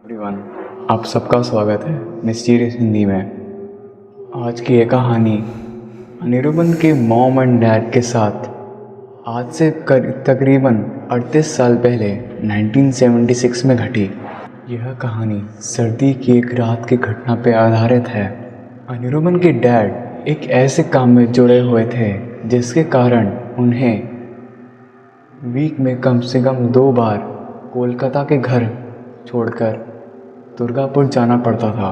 Everyone, आप सबका स्वागत है मिस्टीरियस हिंदी में। आज की ये कहानी अनिरुबन के मॉम एंड डैड के साथ आज से तकरीबन 38 साल पहले 1976 में घटी। यह कहानी सर्दी की एक रात की घटना पर आधारित है। अनिरुबन के डैड एक ऐसे काम में जुड़े हुए थे जिसके कारण उन्हें वीक में कम से कम 2 बार कोलकाता के घर छोड़कर दुर्गापुर जाना पड़ता था।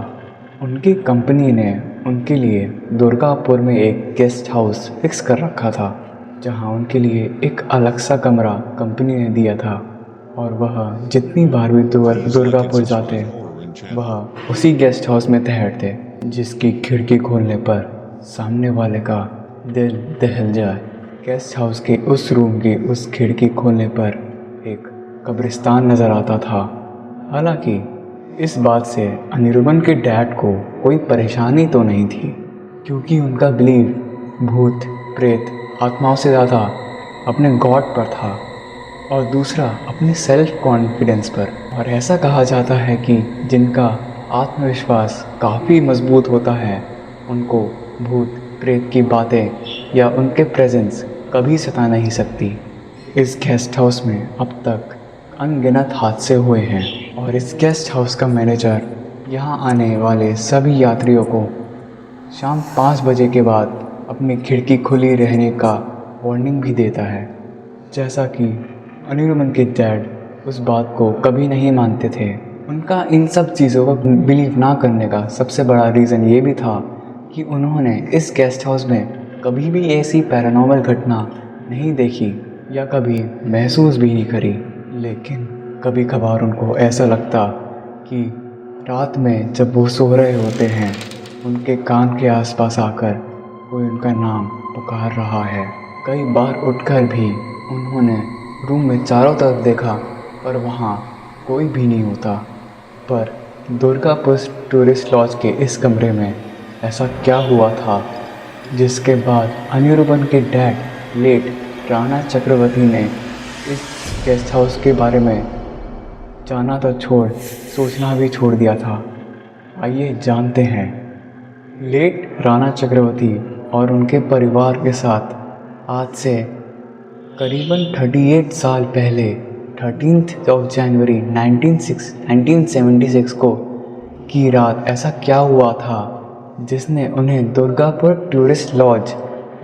उनकी कंपनी ने उनके लिए दुर्गापुर में एक गेस्ट हाउस फिक्स कर रखा था, जहां उनके लिए एक अलग सा कमरा कंपनी ने दिया था और वह जितनी बार भी दुर्गापुर जाते वह उसी गेस्ट हाउस में ठहरते, जिसकी खिड़की खोलने पर सामने वाले का दिल दहल जाए। गेस्ट हाउस के उस रूम की उस खिड़की खोलने पर एक कब्रिस्तान नज़र आता था। हालांकि इस बात से अनिरुबन के डैड को कोई परेशानी तो नहीं थी, क्योंकि उनका बिलीव भूत प्रेत आत्माओं से ज़्यादा अपने गॉड पर था और दूसरा अपने सेल्फ कॉन्फिडेंस पर। और ऐसा कहा जाता है कि जिनका आत्मविश्वास काफ़ी मजबूत होता है उनको भूत प्रेत की बातें या उनके प्रेजेंस कभी सता नहीं सकती। इस गेस्ट हाउस में अब तक अनगिनत हादसे हुए हैं और इस गेस्ट हाउस का मैनेजर यहाँ आने वाले सभी यात्रियों को शाम 5 बजे के बाद अपनी खिड़की खुली रहने का वार्निंग भी देता है। जैसा कि अनिरुबन के डैड उस बात को कभी नहीं मानते थे। उनका इन सब चीज़ों पर बिलीव ना करने का सबसे बड़ा रीज़न ये भी था कि उन्होंने इस गेस्ट हाउस में कभी भी ऐसी पैरानॉर्मल घटना नहीं देखी या कभी महसूस भी नहीं करी। लेकिन कभी कभार उनको ऐसा लगता कि रात में जब वो सो रहे होते हैं उनके कान के आसपास आकर कोई उनका नाम पुकार रहा है। कई बार उठकर भी उन्होंने रूम में चारों तरफ देखा पर वहाँ कोई भी नहीं होता। पर दुर्गापुर टूरिस्ट लॉज के इस कमरे में ऐसा क्या हुआ था जिसके बाद अनिरुबन के डैड लेट राणा चक्रवर्ती ने इस गेस्ट हाउस के बारे में जाना तो छोड़ सोचना भी छोड़ दिया था। आइए जानते हैं। लेट राणा चक्रवर्ती और उनके परिवार के साथ आज से करीबन 38 साल पहले 13 जनवरी 1976 को की रात ऐसा क्या हुआ था जिसने उन्हें दुर्गापुर टूरिस्ट लॉज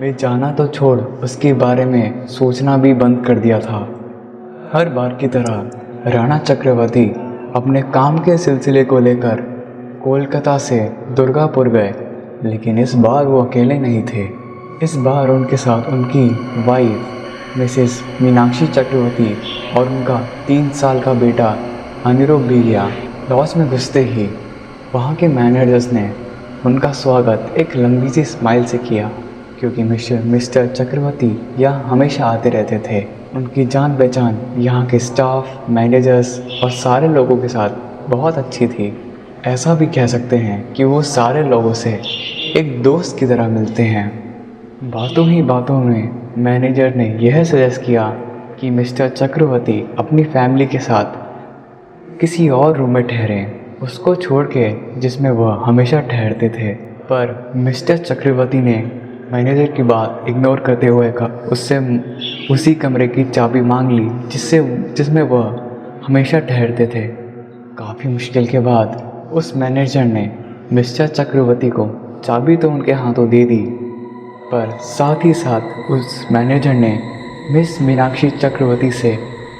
में जाना तो छोड़ उसके बारे में सोचना भी बंद कर दिया था। हर बार की तरह राणा चक्रवर्ती अपने काम के सिलसिले को लेकर कोलकाता से दुर्गापुर गए, लेकिन इस बार वो अकेले नहीं थे। इस बार उनके साथ उनकी वाइफ मिसेस मीनाक्षी चक्रवर्ती और उनका 3 साल का बेटा अनिरुद्ध भी गया। लॉज में घुसते ही वहाँ के मैनेजर्स ने उनका स्वागत एक लंबी सी स्माइल से किया, क्योंकि मिस्टर चक्रवर्ती यहाँ हमेशा आते रहते थे। उनकी जान पहचान यहाँ के स्टाफ, मैनेजर्स और सारे लोगों के साथ बहुत अच्छी थी। ऐसा भी कह सकते हैं कि वो सारे लोगों से एक दोस्त की तरह मिलते हैं। बातों ही बातों में मैनेजर ने यह सजेस्ट किया कि मिस्टर चक्रवर्ती अपनी फैमिली के साथ किसी और रूम में ठहरें, उसको छोड़ के जिसमें वह हमेशा ठहरते थे। पर मिस्टर चक्रवर्ती ने मैनेजर की बात इग्नोर करते हुए उससे उसी कमरे की चाबी मांग ली जिसमें वह हमेशा ठहरते थे। काफ़ी मुश्किल के बाद उस मैनेजर ने मिस्टर चक्रवर्ती को चाबी तो उनके हाथों दे दी, पर साथ ही साथ उस मैनेजर ने मिस मीनाक्षी चक्रवर्ती से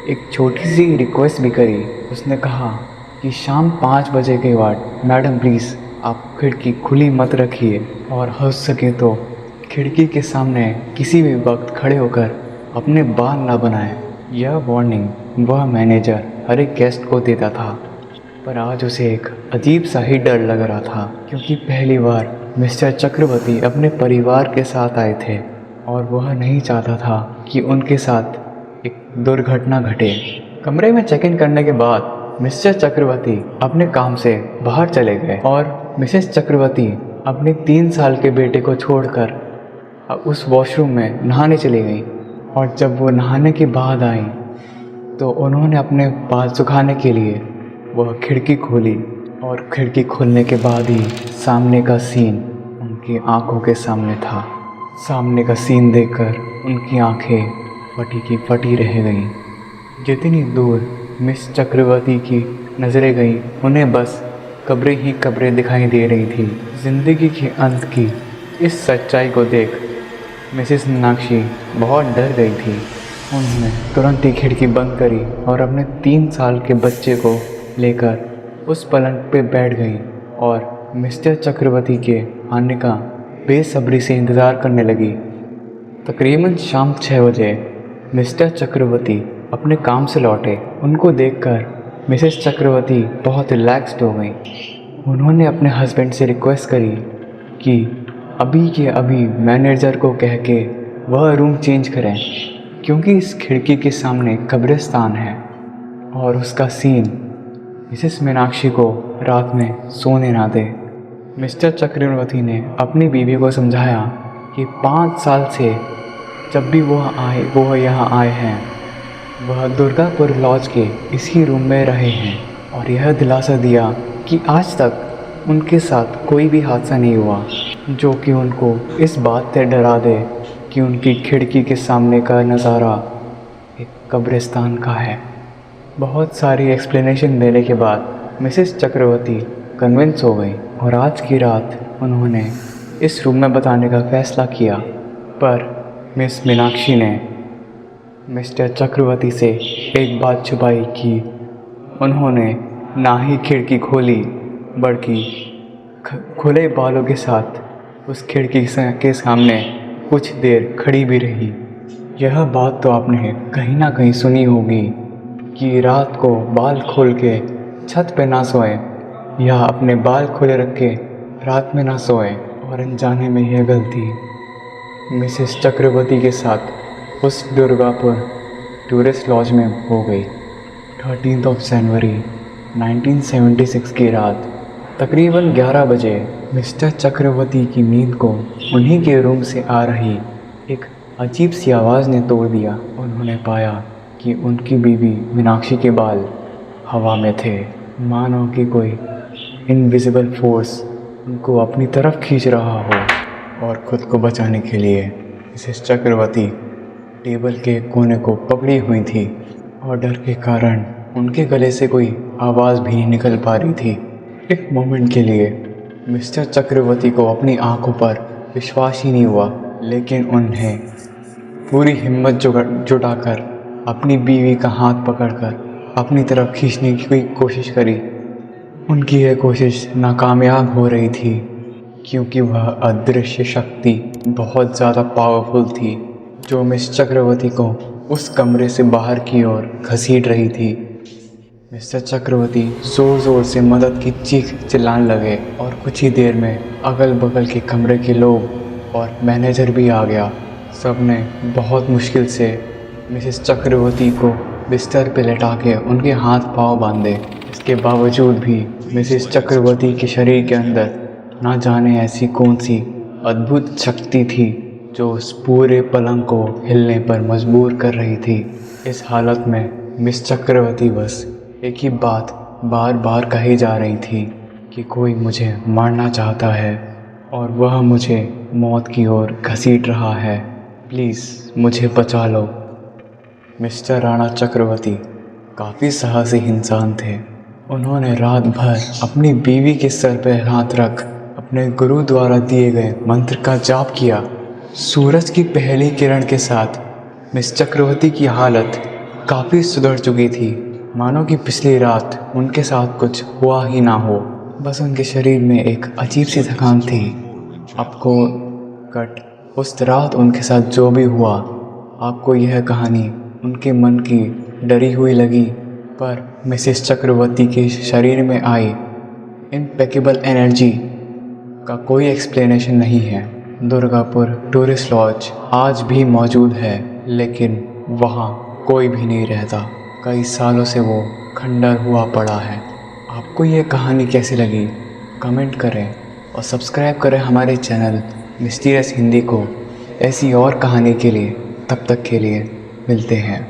एक छोटी सी रिक्वेस्ट भी करी। उसने कहा कि शाम 5 बजे के बाद मैडम प्लीज़ आप खिड़की खुली मत रखिए और हो सके तो खिड़की के सामने किसी भी वक्त खड़े होकर अपने बाल ना बनाएं। यह वार्निंग वह मैनेजर हर एक गेस्ट को देता था, पर आज उसे एक अजीब सा ही डर लग रहा था, क्योंकि पहली बार मिस्टर चक्रवर्ती अपने परिवार के साथ आए थे और वह नहीं चाहता था कि उनके साथ एक दुर्घटना घटे। कमरे में चेक इन करने के बाद मिस्टर चक्रवर्ती अपने काम से बाहर चले गए और मिसेस चक्रवर्ती अपने 3 साल के बेटे को छोड़कर उस वॉशरूम में नहाने चली गई। और जब वो नहाने के बाद आई तो उन्होंने अपने बाल सुखाने के लिए वह खिड़की खोली और खिड़की खोलने के बाद ही सामने का सीन उनकी आंखों के सामने था। सामने का सीन देखकर उनकी आंखें फटी की फटी रह गईं। जितनी दूर मिस चक्रवर्ती की नज़रें गईं, उन्हें बस कब्रें ही कब्रें दिखाई दे रही थी। ज़िंदगी के अंत की इस सच्चाई को देख मिसेस मीनाक्षी बहुत डर गई थी। उन्होंने तुरंत ही खिड़की बंद करी और अपने 3 साल के बच्चे को लेकर उस पलंग पे बैठ गई और मिस्टर चक्रवर्ती के आने का बेसब्री से इंतज़ार करने लगी। तकरीबन शाम 6 बजे मिस्टर चक्रवर्ती अपने काम से लौटे। उनको देखकर मिसेस चक्रवर्ती बहुत रिलैक्स्ड हो गई। उन्होंने अपने हस्बैंड से रिक्वेस्ट करी कि अभी के अभी मैनेजर को कह के वह रूम चेंज करें, क्योंकि इस खिड़की के सामने कब्रिस्तान है और उसका सीन मिसेस मीनाक्षी को रात में सोने ना दे। मिस्टर चक्रवर्ती ने अपनी बीवी को समझाया कि 5 साल से जब भी वो यहाँ आए हैं, वह दुर्गापुर लॉज के इसी रूम में रहे हैं और यह दिलासा दिया कि आज तक उनके साथ कोई भी हादसा नहीं हुआ जो कि उनको इस बात से डरा दे कि उनकी खिड़की के सामने का नज़ारा एक कब्रिस्तान का है। बहुत सारी एक्सप्लेनेशन देने के बाद मिसेस चक्रवर्ती कन्विंस हो गई और आज की रात उन्होंने इस रूम में बताने का फ़ैसला किया। पर मिस मीनाक्षी ने मिस्टर चक्रवर्ती से एक बात छुपाई कि उन्होंने ना ही खिड़की खोली बल्कि खुले बालों के साथ उस खिड़की के सामने कुछ देर खड़ी भी रही। यह बात तो आपने कहीं ना कहीं सुनी होगी कि रात को बाल खोल के छत पे ना सोए या अपने बाल खुले रख के रात में ना सोए। और अनजाने में यह गलती मिसेस चक्रवर्ती के साथ उस दुर्गापुर टूरिस्ट लॉज में हो गई। 13 जनवरी 1976 की रात तकरीबन 11 बजे मिस्टर चक्रवर्ती की नींद को उन्हीं के रूम से आ रही एक अजीब सी आवाज़ ने तोड़ दिया। उन्होंने पाया कि उनकी बीवी मीनाक्षी के बाल हवा में थे, मानो कि कोई इनविजिबल फोर्स उनको अपनी तरफ खींच रहा हो। और ख़ुद को बचाने के लिए मिसेस चक्रवर्ती टेबल के कोने को पकड़ी हुई थी और डर के कारण उनके गले से कोई आवाज़ भी नहीं निकल पा रही थी। एक मोमेंट के लिए मिस्टर चक्रवर्ती को अपनी आंखों पर विश्वास ही नहीं हुआ, लेकिन उन्हें पूरी हिम्मत जुटाकर अपनी बीवी का हाथ पकड़कर अपनी तरफ खींचने की कोशिश करी। उनकी यह कोशिश नाकामयाब हो रही थी क्योंकि वह अदृश्य शक्ति बहुत ज़्यादा पावरफुल थी जो मिस चक्रवर्ती को उस कमरे से बाहर की ओर घसीट रही थी। मिस्टर चक्रवर्ती ज़ोर ज़ोर से मदद की चीख चिल्लाने लगे और कुछ ही देर में अगल बगल के कमरे के लोग और मैनेजर भी आ गया। सब ने बहुत मुश्किल से मिसेस चक्रवर्ती को बिस्तर पर लेटा के उनके हाथ पांव बांधे। इसके बावजूद भी मिसेस चक्रवर्ती के शरीर के अंदर ना जाने ऐसी कौन सी अद्भुत शक्ति थी जो उस पूरे पलंग को हिलने पर मजबूर कर रही थी। इस हालत में मिस चक्रवर्ती बस एक ही बात बार बार कही जा रही थी कि कोई मुझे मारना चाहता है और वह मुझे मौत की ओर घसीट रहा है, प्लीज़ मुझे बचा लो। मिस्टर राणा चक्रवर्ती काफ़ी साहसी इंसान थे। उन्होंने रात भर अपनी बीवी के सर पर हाथ रख अपने गुरु द्वारा दिए गए मंत्र का जाप किया। सूरज की पहली किरण के साथ मिस चक्रवर्ती की हालत काफ़ी सुधर चुकी थी, मानो कि पिछली रात उनके साथ कुछ हुआ ही ना हो। बस उनके शरीर में एक अजीब सी थकान थी। आपको कट उस रात उनके साथ जो भी हुआ, आपको यह कहानी उनके मन की डरी हुई लगी, पर मिसेस चक्रवर्ती के शरीर में आई इम्पेकेबल एनर्जी का कोई एक्सप्लेनेशन नहीं है। दुर्गापुर टूरिस्ट लॉज आज भी मौजूद है, लेकिन वहाँ कोई भी नहीं रहता। कई सालों से वो खंडर हुआ पड़ा है। आपको ये कहानी कैसी लगी कमेंट करें और सब्सक्राइब करें हमारे चैनल मिस्टीरियस हिंदी को ऐसी और कहानी के लिए। तब तक के लिए मिलते हैं।